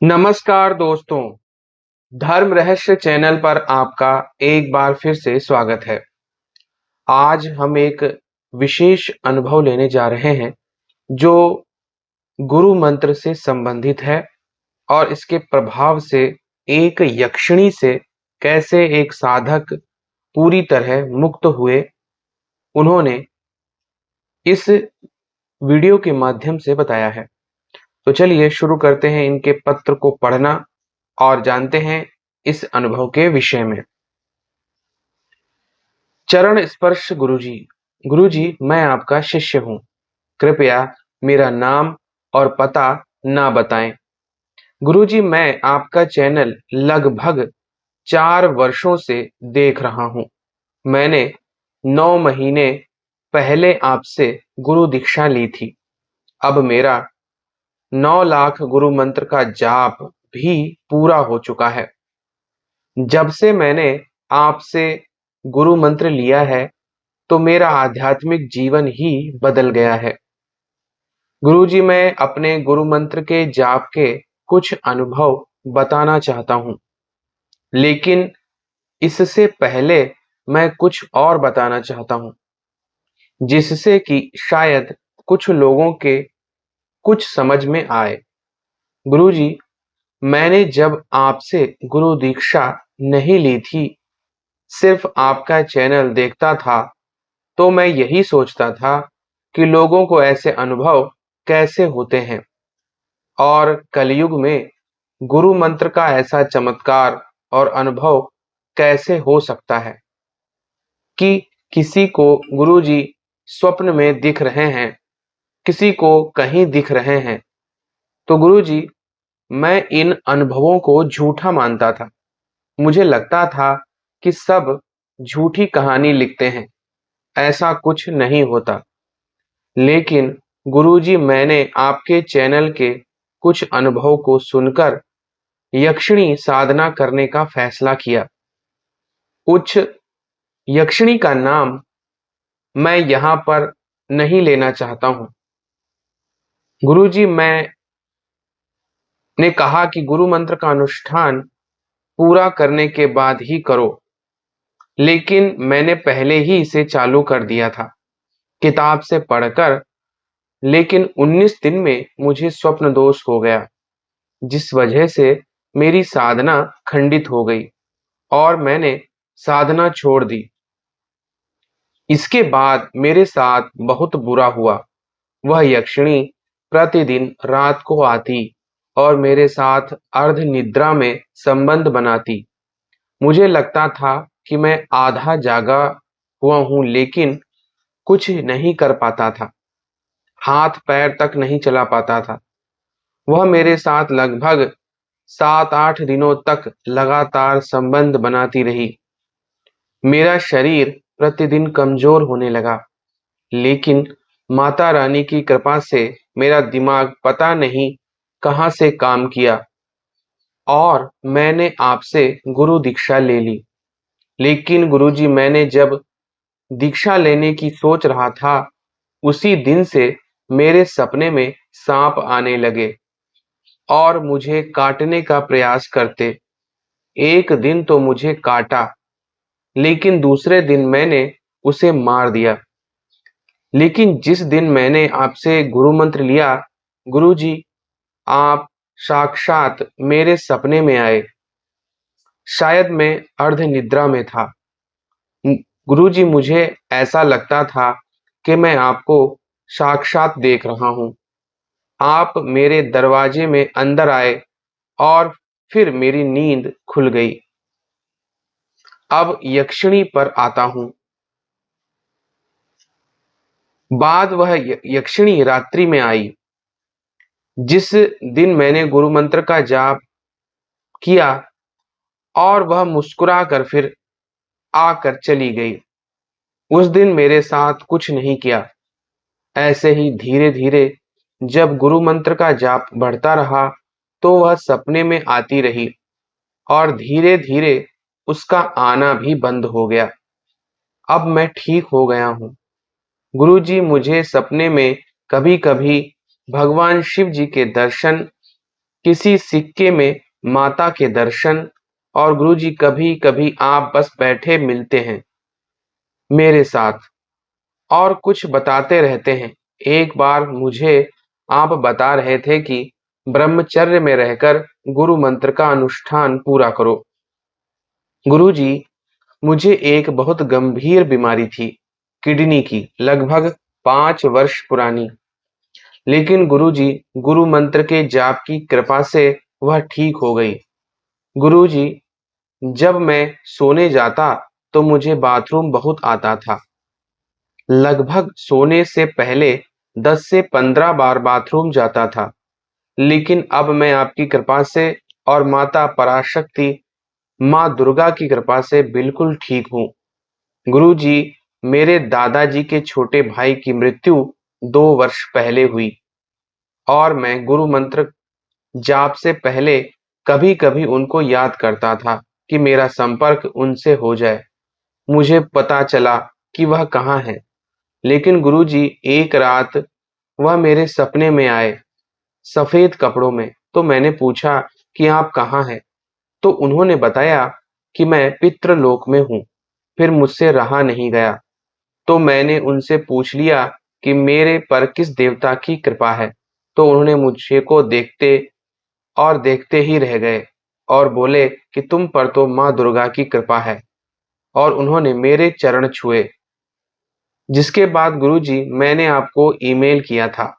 नमस्कार दोस्तों, धर्म रहस्य चैनल पर आपका एक बार फिर से स्वागत है। आज हम एक विशेष अनुभव लेने जा रहे हैं जो गुरु मंत्र से संबंधित है और इसके प्रभाव से एक यक्षिणी से कैसे एक साधक पूरी तरह मुक्त हुए, उन्होंने इस वीडियो के माध्यम से बताया है। तो चलिए शुरू करते हैं इनके पत्र को पढ़ना और जानते हैं इस अनुभव के विषय में। चरण स्पर्श गुरुजी। गुरुजी, मैं आपका शिष्य हूँ। कृपया मेरा नाम और पता ना बताएं। गुरुजी, मैं आपका चैनल लगभग 4 वर्षों से देख रहा हूँ। मैंने 9 महीने पहले आपसे गुरु दीक्षा ली थी। अब मेरा 9 लाख गुरु मंत्र का जाप भी पूरा हो चुका है। जब से मैंने आपसे गुरु मंत्र लिया है तो मेरा आध्यात्मिक जीवन ही बदल गया है। गुरुजी, मैं अपने गुरु मंत्र के जाप के कुछ अनुभव बताना चाहता हूँ, लेकिन इससे पहले मैं कुछ और बताना चाहता हूँ जिससे कि शायद कुछ लोगों के कुछ समझ में आए। गुरुजी, मैंने जब आपसे गुरु दीक्षा नहीं ली थी, सिर्फ आपका चैनल देखता था, तो मैं यही सोचता था कि लोगों को ऐसे अनुभव कैसे होते हैं और कलयुग में गुरु मंत्र का ऐसा चमत्कार और अनुभव कैसे हो सकता है कि किसी को गुरुजी स्वप्न में दिख रहे हैं, किसी को कहीं दिख रहे हैं। तो गुरुजी, मैं इन अनुभवों को झूठा मानता था। मुझे लगता था कि सब झूठी कहानी लिखते हैं, ऐसा कुछ नहीं होता। लेकिन गुरुजी, मैंने आपके चैनल के कुछ अनुभव को सुनकर यक्षिणी साधना करने का फैसला किया। उच्च यक्षिणी का नाम मैं यहाँ पर नहीं लेना चाहता हूँ। गुरुजी, मैंने कहा कि गुरु मंत्र का अनुष्ठान पूरा करने के बाद ही करो, लेकिन मैंने पहले ही इसे चालू कर दिया था किताब से पढ़कर। लेकिन 19 दिन में मुझे स्वप्न दोष हो गया, जिस वजह से मेरी साधना खंडित हो गई और मैंने साधना छोड़ दी। इसके बाद मेरे साथ बहुत बुरा हुआ। वह यक्षिणी प्रतिदिन रात को आती और मेरे साथ अर्ध निद्रा में संबंध बनाती। मुझे लगता था कि मैं आधा जागा हुआ हूँ, लेकिन कुछ नहीं कर पाता था, हाथ पैर तक नहीं चला पाता था। वह मेरे साथ लगभग 7-8 दिनों तक लगातार संबंध बनाती रही। मेरा शरीर प्रतिदिन कमजोर होने लगा, लेकिन माता रानी की कृपा से मेरा दिमाग पता नहीं कहां से काम किया और मैंने आपसे गुरु दीक्षा ले ली। लेकिन गुरुजी, मैंने जब दीक्षा लेने की सोच रहा था, उसी दिन से मेरे सपने में सांप आने लगे और मुझे काटने का प्रयास करते। एक दिन तो मुझे काटा, लेकिन दूसरे दिन मैंने उसे मार दिया। लेकिन जिस दिन मैंने आपसे गुरु मंत्र लिया, गुरुजी, आप साक्षात मेरे सपने में आए। शायद मैं अर्ध निद्रा में था। गुरुजी, मुझे ऐसा लगता था कि मैं आपको साक्षात देख रहा हूँ। आप मेरे दरवाजे में अंदर आए और फिर मेरी नींद खुल गई। अब यक्षिणी पर आता हूँ। बाद वह यक्षिणी रात्रि में आई। जिस दिन मैंने गुरु मंत्र का जाप किया और वह मुस्कुरा कर फिर आकर चली गई। उस दिन मेरे साथ कुछ नहीं किया। ऐसे ही धीरे धीरे जब गुरु मंत्र का जाप बढ़ता रहा, तो वह सपने में आती रही और धीरे धीरे उसका आना भी बंद हो गया। अब मैं ठीक हो गया हूँ। गुरुजी, मुझे सपने में कभी कभी भगवान शिव जी के दर्शन किसी सिक्के में माता के दर्शन, और गुरुजी कभी कभी आप बस बैठे मिलते हैं मेरे साथ और कुछ बताते रहते हैं। एक बार मुझे आप बता रहे थे कि ब्रह्मचर्य में रहकर गुरु मंत्र का अनुष्ठान पूरा करो। गुरुजी, मुझे एक बहुत गंभीर बीमारी थी, किडनी की, लगभग 5 वर्ष पुरानी। लेकिन गुरुजी, गुरु मंत्र के जाप की कृपा से वह ठीक हो गई। गुरुजी, जब मैं सोने जाता तो मुझे बाथरूम बहुत आता था। लगभग सोने से पहले 10 से 15 बार बाथरूम जाता था। लेकिन अब मैं आपकी कृपा से और माता पराशक्ति माँ दुर्गा की कृपा से बिल्कुल ठीक हूँ। गुरुजी, मेरे दादाजी के छोटे भाई की मृत्यु 2 वर्ष पहले हुई और मैं गुरु मंत्र जाप से पहले कभी-कभी उनको याद करता था कि मेरा संपर्क उनसे हो जाए। मुझे पता चला कि वह कहाँ हैं। लेकिन गुरुजी, एक रात वह मेरे सपने में आए, सफेद कपड़ों में। तो मैंने पूछा कि आप कहाँ हैं? तो उन्होंने बताया कि मैं पितृलोक में हूँ। फिर मुझसे रहा नहीं गया, तो मैंने उनसे पूछ लिया कि मेरे पर किस देवता की कृपा है। तो उन्होंने मुझे को देखते और देखते ही रह गए और बोले कि तुम पर तो माँ दुर्गा की कृपा है, और उन्होंने मेरे चरण छुए। जिसके बाद गुरुजी, मैंने आपको ईमेल किया था।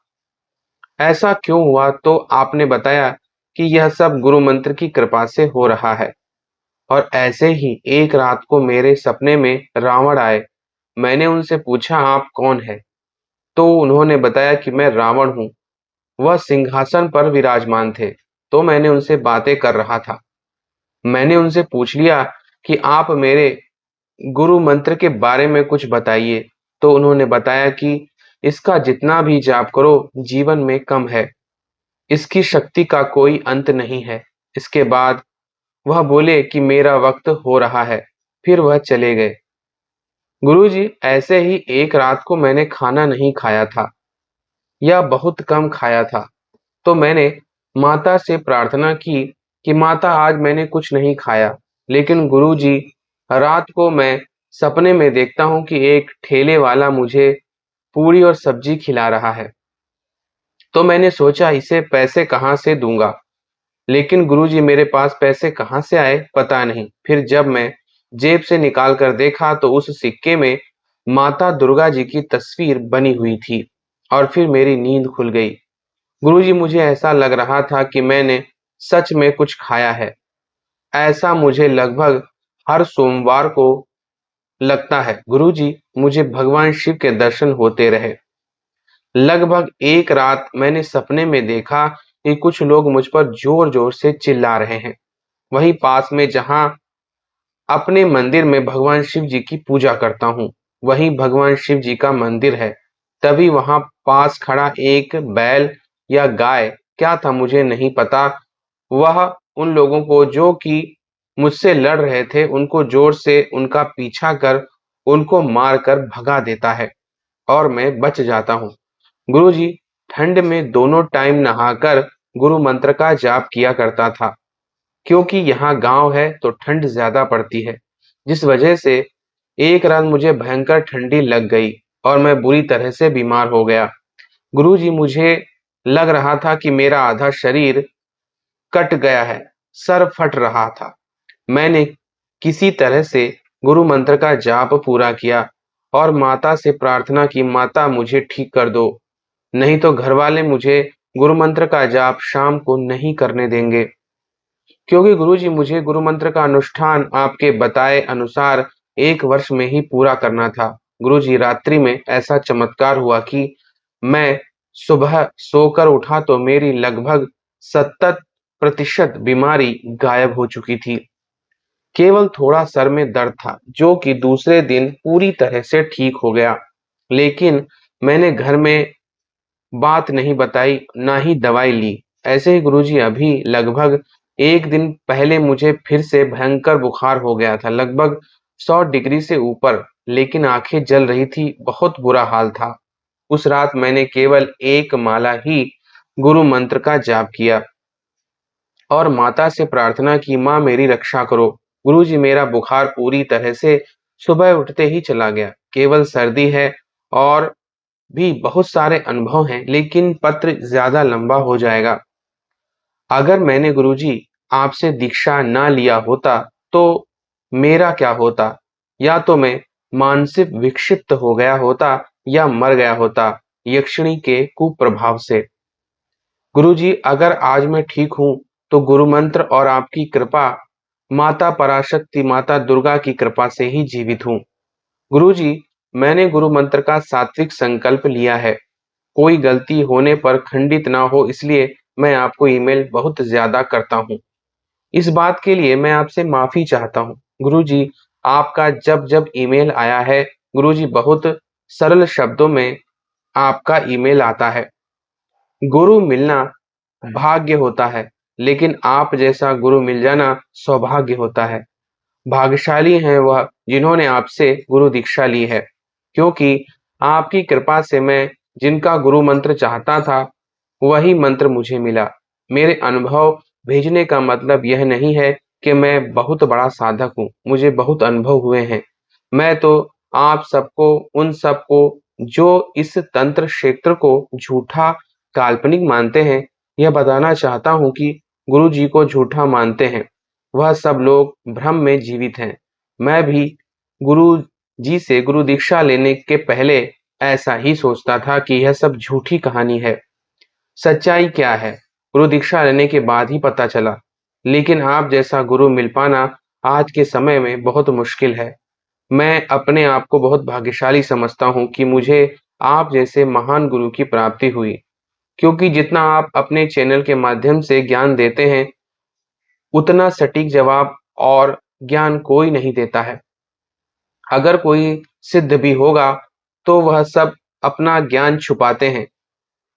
ऐसा क्यों हुआ? तो आपने बताया कि यह सब गुरु मंत्र की कृपा से हो रहा है। और ऐसे ही एक रात को मेरे सपने में रावण आए। मैंने उनसे पूछा, आप कौन है? तो उन्होंने बताया कि मैं रावण हूँ। वह सिंहासन पर विराजमान थे। तो मैंने उनसे बातें कर रहा था। मैंने उनसे पूछ लिया कि आप मेरे गुरु मंत्र के बारे में कुछ बताइए। तो उन्होंने बताया कि इसका जितना भी जाप करो जीवन में कम है, इसकी शक्ति का कोई अंत नहीं है। इसके बाद वह बोले कि मेरा वक्त हो रहा है। फिर वह चले गए। गुरुजी, ऐसे ही एक रात को मैंने खाना नहीं खाया था या बहुत कम खाया था। तो मैंने माता से प्रार्थना की कि माता, आज मैंने कुछ नहीं खाया। लेकिन गुरुजी, रात को मैं सपने में देखता हूँ कि एक ठेले वाला मुझे पूरी और सब्जी खिला रहा है। तो मैंने सोचा, इसे पैसे कहाँ से दूंगा? लेकिन गुरुजी, मेरे पास पैसे कहाँ से आए पता नहीं। फिर जब मैं जेब से निकाल कर देखा तो उस सिक्के में माता दुर्गा जी की तस्वीर बनी हुई थी। और फिर मेरी नींद खुल गई। गुरुजी, मुझे ऐसा लग रहा था कि मैंने सच में कुछ खाया है। ऐसा मुझे लगभग हर सोमवार को लगता है। गुरुजी, मुझे भगवान शिव के दर्शन होते रहे। लगभग एक रात मैंने सपने में देखा कि कुछ लोग मुझ पर जोर-जोर से चिल्ला रहे हैं। वहीं पास में जहाँ अपने मंदिर में भगवान शिव जी की पूजा करता हूँ, वहीं भगवान शिव जी का मंदिर है। तभी वहां पास खड़ा एक बैल या गाय, क्या था मुझे नहीं पता, वह उन लोगों को जो कि मुझसे लड़ रहे थे, उनको जोर से उनका पीछा कर उनको मारकर भगा देता है और मैं बच जाता हूँ। गुरुजी, ठंड में दोनों टाइम नहाकर गुरु मंत्र का जाप किया करता था, क्योंकि यहाँ गांव है तो ठंड ज्यादा पड़ती है, जिस वजह से एक रात मुझे भयंकर ठंडी लग गई और मैं बुरी तरह से बीमार हो गया। गुरुजी, मुझे लग रहा था कि मेरा आधा शरीर कट गया है, सर फट रहा था। मैंने किसी तरह से गुरु मंत्र का जाप पूरा किया और माता से प्रार्थना की, माता मुझे ठीक कर दो, नहीं तो घर वाले मुझे गुरु मंत्र का जाप शाम को नहीं करने देंगे। क्योंकि गुरुजी, मुझे गुरु मंत्र का अनुष्ठान आपके बताए अनुसार 1 वर्ष में ही पूरा करना था। गुरुजी, रात्रि में ऐसा चमत्कार हुआ कि मैं सुबह सोकर उठा तो मेरी लगभग 70% बीमारी गायब हो चुकी थी। केवल थोड़ा सर में दर्द था, जो कि दूसरे दिन पूरी तरह से ठीक हो गया। लेकिन मैंने घर में बात नहीं बताई, ना ही दवाई ली। ऐसे ही गुरुजी, अभी लगभग 1 दिन पहले मुझे फिर से भयंकर बुखार हो गया था, लगभग 100 डिग्री से ऊपर, लेकिन आंखें जल रही थी, बहुत बुरा हाल था। उस रात मैंने केवल एक माला ही गुरु मंत्र का जाप किया। और माता से प्रार्थना की, माँ मेरी रक्षा करो। गुरुजी, मेरा बुखार पूरी तरह से सुबह उठते ही चला गया। केवल सर्दी है और भी बहुत सारे अनुभव हैं, लेकिन पत्र ज्यादा लंबा हो जाएगा। अगर मैंने गुरुजी आपसे दीक्षा ना लिया होता तो मेरा क्या होता? या तो मैं मानसिक विक्षिप्त हो गया होता या मर गया होता यक्षिणी के कुप्रभाव से। गुरुजी, अगर आज मैं ठीक हूँ तो गुरु मंत्र और आपकी कृपा, माता पराशक्ति, माता दुर्गा की कृपा से ही जीवित हूँ। गुरुजी, मैंने गुरु मंत्र का सात्विक संकल्प लिया है। कोई गलती होने पर खंडित ना हो, इसलिए मैं आपको ईमेल बहुत ज्यादा करता हूँ। इस बात के लिए मैं आपसे माफी चाहता हूँ। गुरुजी, आपका जब जब ईमेल आया है, गुरुजी बहुत सरल शब्दों में आपका ईमेल आता है। गुरु मिलना भाग्य होता है, लेकिन आप जैसा गुरु मिल जाना सौभाग्य होता है। भाग्यशाली हैं वह जिन्होंने आपसे गुरु दीक्षा ली है, क्योंकि आपकी कृपा से मैं जिनका गुरु मंत्र चाहता था वही मंत्र मुझे मिला। मेरे अनुभव भेजने का मतलब यह नहीं है कि मैं बहुत बड़ा साधक हूँ, मुझे बहुत अनुभव हुए हैं। मैं तो आप सबको, उन सबको जो इस तंत्र क्षेत्र को झूठा काल्पनिक मानते हैं, यह बताना चाहता हूँ कि गुरु जी को झूठा मानते हैं वह सब लोग भ्रम में जीवित हैं। मैं भी गुरु जी से गुरु दीक्षा लेने के पहले ऐसा ही सोचता था कि यह सब झूठी कहानी है। सच्चाई क्या है, गुरु दीक्षा लेने के बाद ही पता चला। लेकिन आप जैसा गुरु मिल पाना आज के समय में बहुत मुश्किल है। मैं अपने आप को बहुत भाग्यशाली समझता हूँ कि मुझे आप जैसे महान गुरु की प्राप्ति हुई, क्योंकि जितना आप अपने चैनल के माध्यम से ज्ञान देते हैं, उतना सटीक जवाब और ज्ञान कोई नहीं देता है। अगर कोई सिद्ध भी होगा तो वह सब अपना ज्ञान छुपाते हैं।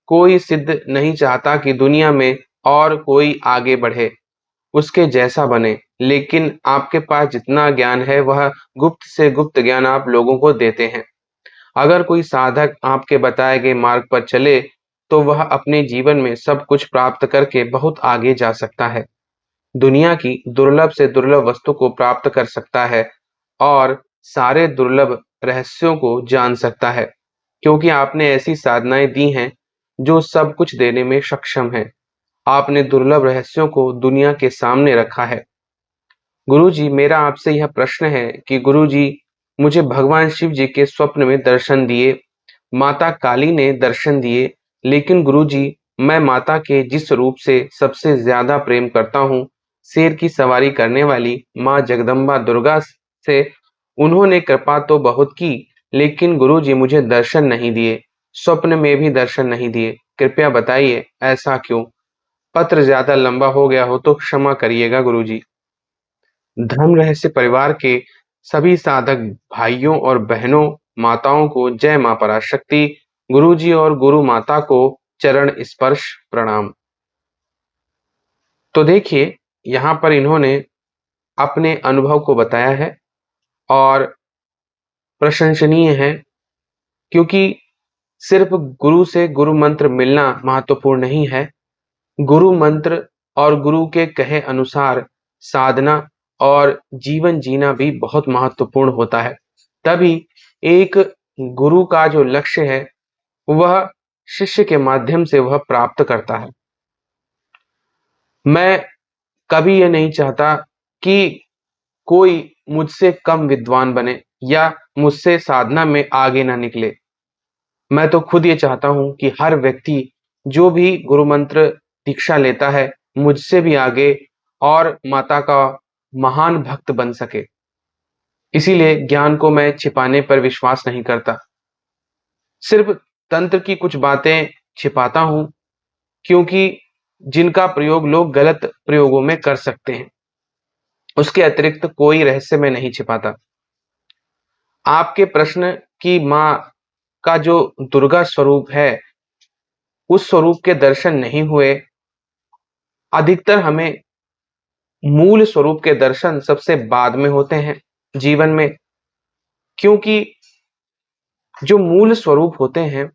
कोई सिद्ध नहीं चाहता कि दुनिया में और कोई आगे बढ़े, उसके जैसा बने। लेकिन आपके पास जितना ज्ञान है वह गुप्त से गुप्त ज्ञान आप लोगों को देते हैं। अगर कोई साधक आपके बताए गए मार्ग पर चले तो वह अपने जीवन में सब कुछ प्राप्त करके बहुत आगे जा सकता है। दुनिया की दुर्लभ से दुर्लभ वस्तु को प्राप्त कर सकता है और सारे दुर्लभ रहस्यों को जान सकता है, क्योंकि आपने ऐसी साधनाएं दी हैं जो सब कुछ देने में सक्षम है। आपने दुर्लभ रहस्यों को दुनिया के सामने रखा है। गुरुजी, मेरा आपसे यह प्रश्न है कि गुरुजी, मुझे भगवान शिव जी के स्वप्न में दर्शन दिए, माता काली ने दर्शन दिए, लेकिन गुरुजी, मैं माता के जिस रूप से सबसे ज्यादा प्रेम करता हूँ, शेर की सवारी करने वाली माँ जगदम्बा दुर्गा से, उन्होंने कृपा तो बहुत की, लेकिन गुरुजी मुझे दर्शन नहीं दिए, स्वप्न में भी दर्शन नहीं दिए। कृपया बताइए ऐसा क्यों? पत्र ज्यादा लंबा हो गया हो तो क्षमा करिएगा गुरुजी। धर्म रहस्य परिवार के सभी साधक भाइयों और बहनों, माताओं को जय मां पराशक्ति। गुरुजी और गुरु माता को चरण स्पर्श प्रणाम। तो देखिए, यहाँ पर इन्होंने अपने अनुभव को बताया है और प्रशंसनीय है, क्योंकि सिर्फ गुरु से गुरु मंत्र मिलना महत्वपूर्ण नहीं है। गुरु मंत्र और गुरु के कहे अनुसार साधना और जीवन जीना भी बहुत महत्वपूर्ण होता है। तभी एक गुरु का जो लक्ष्य है वह शिष्य के माध्यम से वह प्राप्त करता है। मैं कभी ये नहीं चाहता कि कोई मुझसे कम विद्वान बने या मुझसे साधना में आगे ना निकले। मैं तो खुद ये चाहता हूँ कि हर व्यक्ति जो भी गुरु मंत्र दीक्षा लेता है मुझसे भी आगे और माता का महान भक्त बन सके। इसीलिए ज्ञान को मैं छिपाने पर विश्वास नहीं करता। सिर्फ तंत्र की कुछ बातें छिपाता हूँ, क्योंकि जिनका प्रयोग लोग गलत प्रयोगों में कर सकते हैं। उसके अतिरिक्त कोई रहस्य मैं नहीं छिपाता। आपके प्रश्न की माँ का जो दुर्गा स्वरूप है, उस स्वरूप के दर्शन नहीं हुए। अधिकतर हमें मूल स्वरूप के दर्शन सबसे बाद में होते हैं जीवन में, क्योंकि जो मूल स्वरूप होते हैं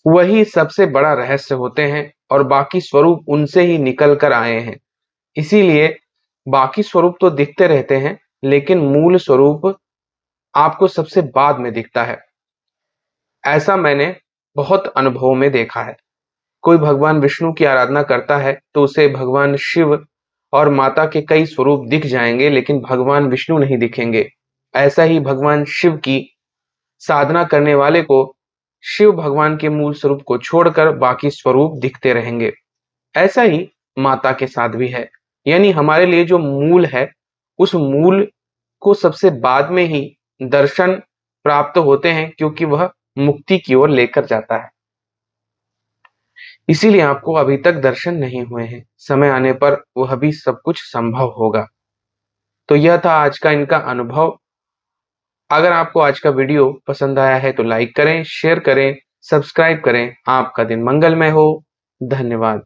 वही सबसे बड़ा रहस्य होते हैं और बाकी स्वरूप उनसे ही निकल कर आए हैं। इसीलिए बाकी स्वरूप तो दिखते रहते हैं, लेकिन मूल स्वरूप आपको सबसे बाद में दिखता है। ऐसा मैंने बहुत अनुभव में देखा है। कोई भगवान विष्णु की आराधना करता है तो उसे भगवान शिव और माता के कई स्वरूप दिख जाएंगे, लेकिन भगवान विष्णु नहीं दिखेंगे। ऐसा ही भगवान शिव की साधना करने वाले को शिव भगवान के मूल स्वरूप को छोड़कर बाकी स्वरूप दिखते रहेंगे। ऐसा ही माता के साथ भी है। यानी हमारे लिए जो मूल है, उस मूल को सबसे बाद में ही दर्शन प्राप्त होते हैं, क्योंकि वह मुक्ति की ओर लेकर जाता है। इसीलिए आपको अभी तक दर्शन नहीं हुए हैं। समय आने पर वह भी सब कुछ संभव होगा। तो यह था आज का इनका अनुभव। अगर आपको आज का वीडियो पसंद आया है तो लाइक करें, शेयर करें, सब्सक्राइब करें। आपका दिन मंगलमय हो। धन्यवाद।